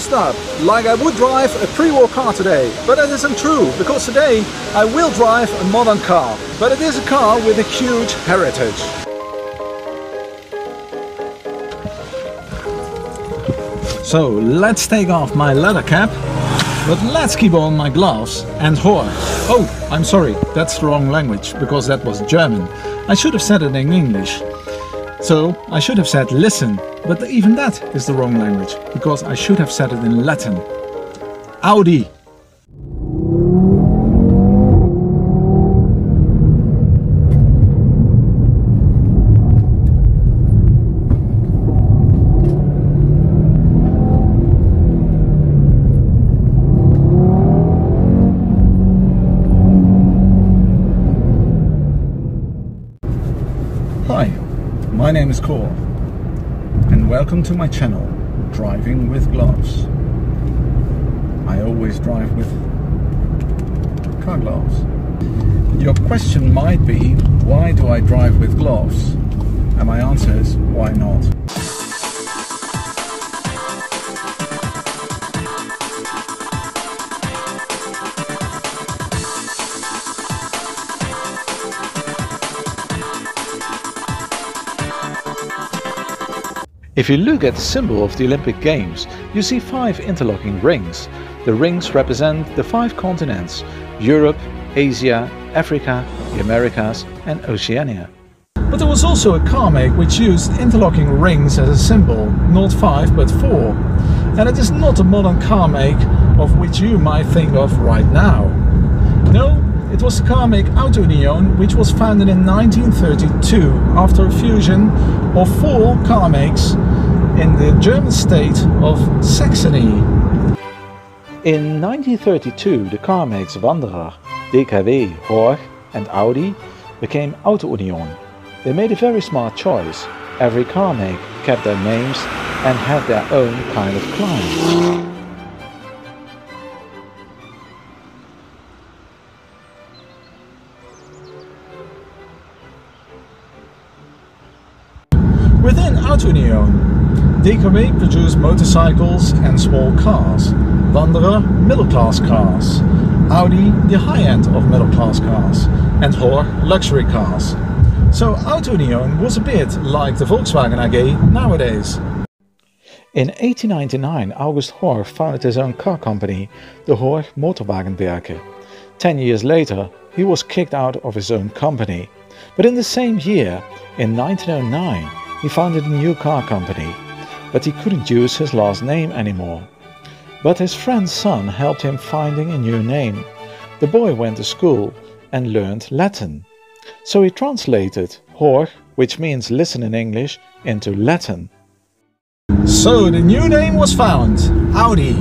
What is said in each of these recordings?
dressed up like I would drive a pre-war car today, but that isn't true, because today I will drive a modern car, but it is a car with a huge heritage. So let's take off my leather cap, but let's keep on my gloves and Hör. Oh, I'm sorry, that's the wrong language, because that was German. I should have said it in English. So I should have said listen, but even that is the wrong language, because I should have said it in Latin. Audi! Hi, my name is Cor, and welcome to my channel, Driving with Gloves. I always drive with car gloves. Your question might be, why do I drive with gloves? And my answer is, why not? If you look at the symbol of the Olympic Games, you see 5 interlocking rings. The rings represent the 5 continents: Europe, Asia, Africa, the Americas and Oceania. But there was also a car make which used interlocking rings as a symbol, not 5 but 4. And it is not a modern car make of which you might think of right now. No, it was the car make Auto-Union, which was founded in 1932 after a fusion of 4 car makes in the German state of Saxony. In 1932 the car makes Wanderer, DKW, Hör and Audi became Auto-Union. They made a very smart choice. Every car make kept their names and had their own kind of clients. Within Auto-Union, DKW produced motorcycles and small cars, Wanderer middle-class cars, Audi the high-end of middle-class cars, and Hör luxury cars. So Auto-Union was a bit like the Volkswagen AG nowadays. In 1899 August Hör founded his own car company, the Hör Motorwagenwerke. 10 years later he was kicked out of his own company. But in the same year, in 1909, he founded a new car company, but he couldn't use his last name anymore. But his friend's son helped him finding a new name. The boy went to school and learned Latin. So he translated Hör, which means listen in English, into Latin. So the new name was found, Audi.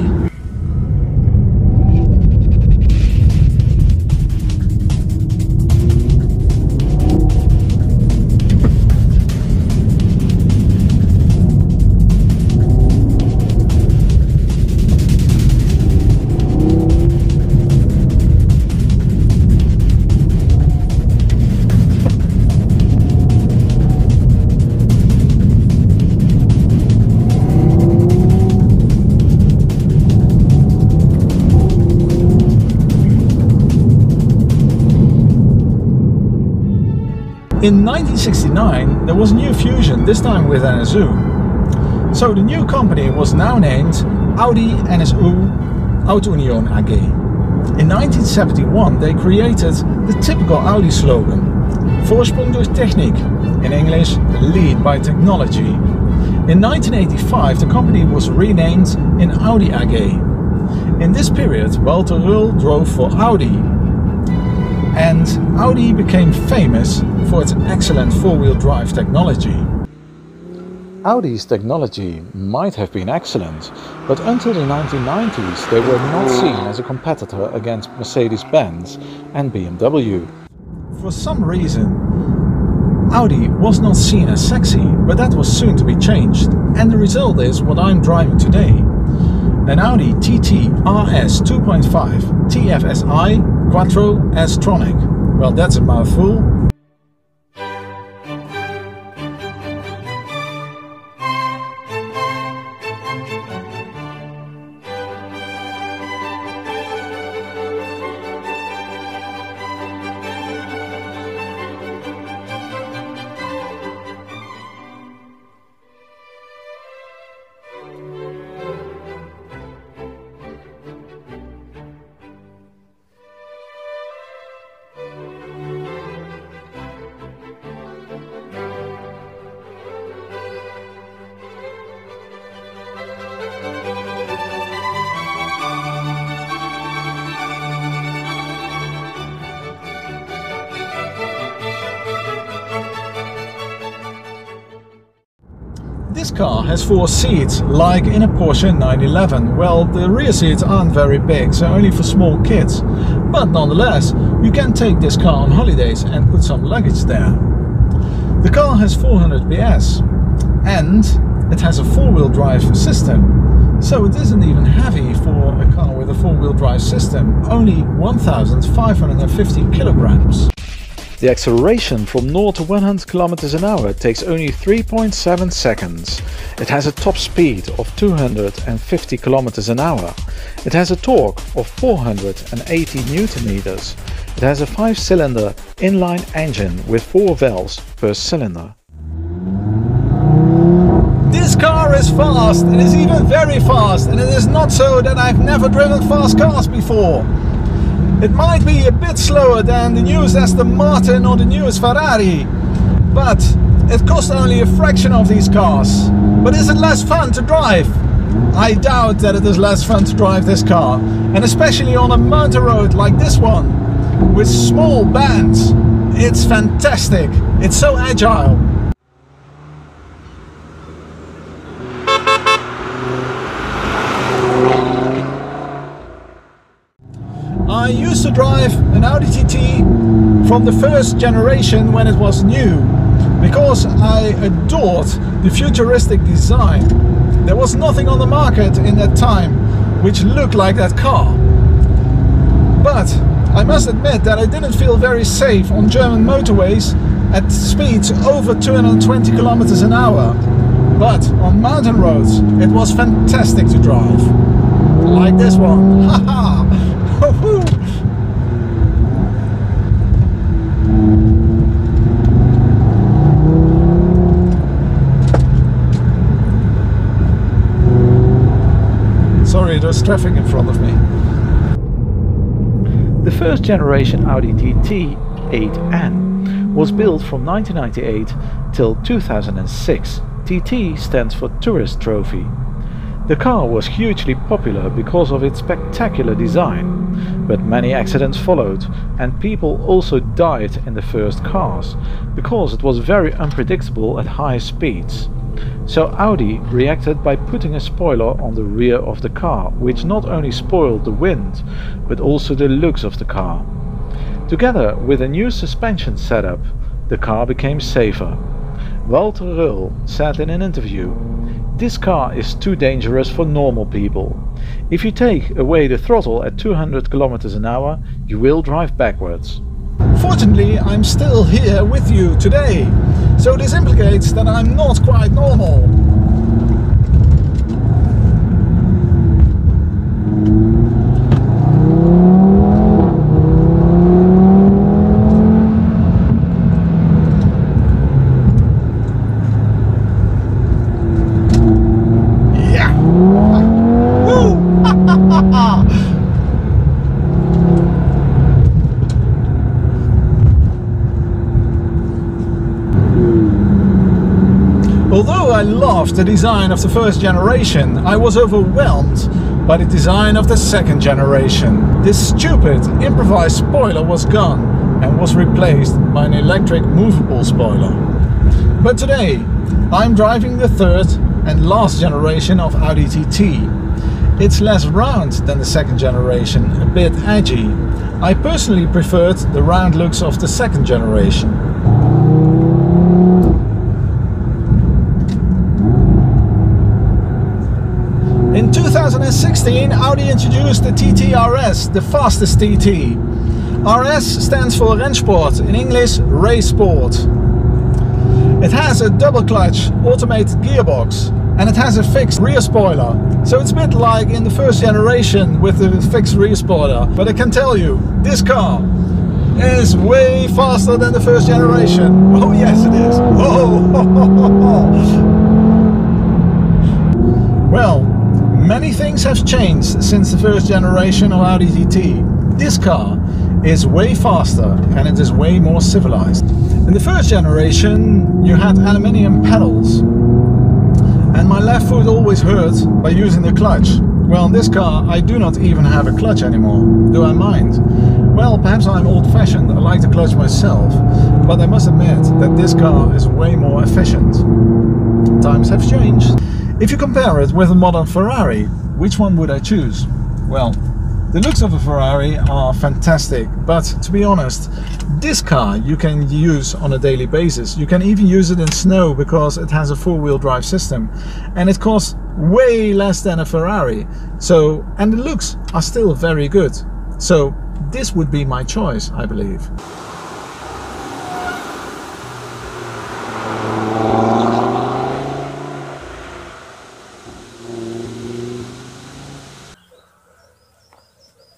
In 1969 there was a new fusion, this time with NSU. So the new company was now named Audi NSU Auto-Union AG. In 1971 they created the typical Audi slogan, Vorsprung durch Technik, in English, lead by technology. In 1985 the company was renamed in Audi AG. In this period Walter Röll drove for Audi, and Audi became famous for its excellent four-wheel drive technology. Audi's technology might have been excellent, but until the 1990s they were not seen as a competitor against Mercedes-Benz and BMW. For some reason, Audi was not seen as sexy, but that was soon to be changed, and the result is what I'm driving today. An Audi TT RS 2.5 TFSI Quattro S-Tronic. Well, that's a mouthful. car has 4 seats, like in a Porsche 911. Well, the rear seats aren't very big, so only for small kids. But nonetheless, you can take this car on holidays and put some luggage there. The car has 400 PS and it has a 4-wheel drive system. So it isn't even heavy for a car with a 4-wheel drive system, only 1,550 kilograms. The acceleration from 0 to 100 km an hour takes only 3.7 seconds. It has a top speed of 250 km an hour. It has a torque of 480 Newton meters. It has a 5-cylinder inline engine with 4 valves per cylinder. This car is fast, it is even very fast, and it is not so that I've never driven fast cars before. It might be a bit slower than the newest Aston Martin or the newest Ferrari, but it costs only a fraction of these cars. But is it less fun to drive? I doubt that it is less fun to drive this car, and especially on a mountain road like this one, with small bands. It's fantastic, it's so agile. I used to drive an Audi TT from the first generation when it was new, because I adored the futuristic design. There was nothing on the market in that time which looked like that car. But I must admit that I didn't feel very safe on German motorways at speeds over 220 kilometers an hour. But on mountain roads it was fantastic to drive. Like this one. Haha! Sorry, there's traffic in front of me. The first generation Audi TT 8N was built from 1998 till 2006. TT stands for Tourist Trophy. The car was hugely popular because of its spectacular design, but many accidents followed, and people also died in the first cars, because it was very unpredictable at high speeds. So Audi reacted by putting a spoiler on the rear of the car, which not only spoiled the wind, but also the looks of the car. Together with a new suspension setup, the car became safer. Walter Röll said in an interview, "This car is too dangerous for normal people. If you take away the throttle at 200 km an hour, you will drive backwards." Fortunately, I'm still here with you today, so this implicates that I'm not quite normal. Although I loved the design of the first generation, I was overwhelmed by the design of the second generation. This stupid improvised spoiler was gone and was replaced by an electric movable spoiler. But today I'm driving the third and last generation of Audi TT. It's less round than the second generation, a bit edgy. I personally preferred the round looks of the second generation. In 2016, Audi introduced the TT RS, the fastest TT. RS stands for Rennsport, in English Race Sport. It has a double clutch automated gearbox and it has a fixed rear spoiler. So it's a bit like in the first generation with the fixed rear spoiler. But I can tell you, this car is way faster than the first generation. Oh yes it is. Well, many things have changed since the first generation of Audi TT. This car is way faster and it is way more civilized. In the first generation you had aluminium pedals and my left foot always hurt by using the clutch. Well, in this car I do not even have a clutch anymore. Do I mind? Well, perhaps I'm old-fashioned, I like the clutch myself, but I must admit that this car is way more efficient. times have changed. If you compare it with a modern Ferrari, which one would I choose? Well, the looks of a Ferrari are fantastic, but to be honest, this car you can use on a daily basis. You can even use it in snow because it has a four-wheel drive system, and it costs way less than a Ferrari. So, and the looks are still very good. So this would be my choice, I believe.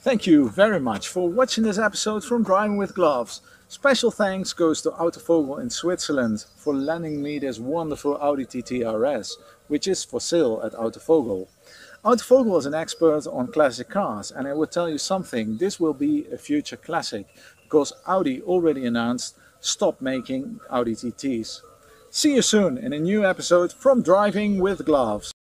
Thank you very much for watching this episode from Driving with Gloves. Special thanks goes to Vogel in Switzerland for lending me this wonderful Audi TT RS, which is for sale at Vogel. Vogel is an expert on classic cars, and I will tell you something, this will be a future classic, because Audi already announced stop making Audi TTs. See you soon in a new episode from Driving with Gloves.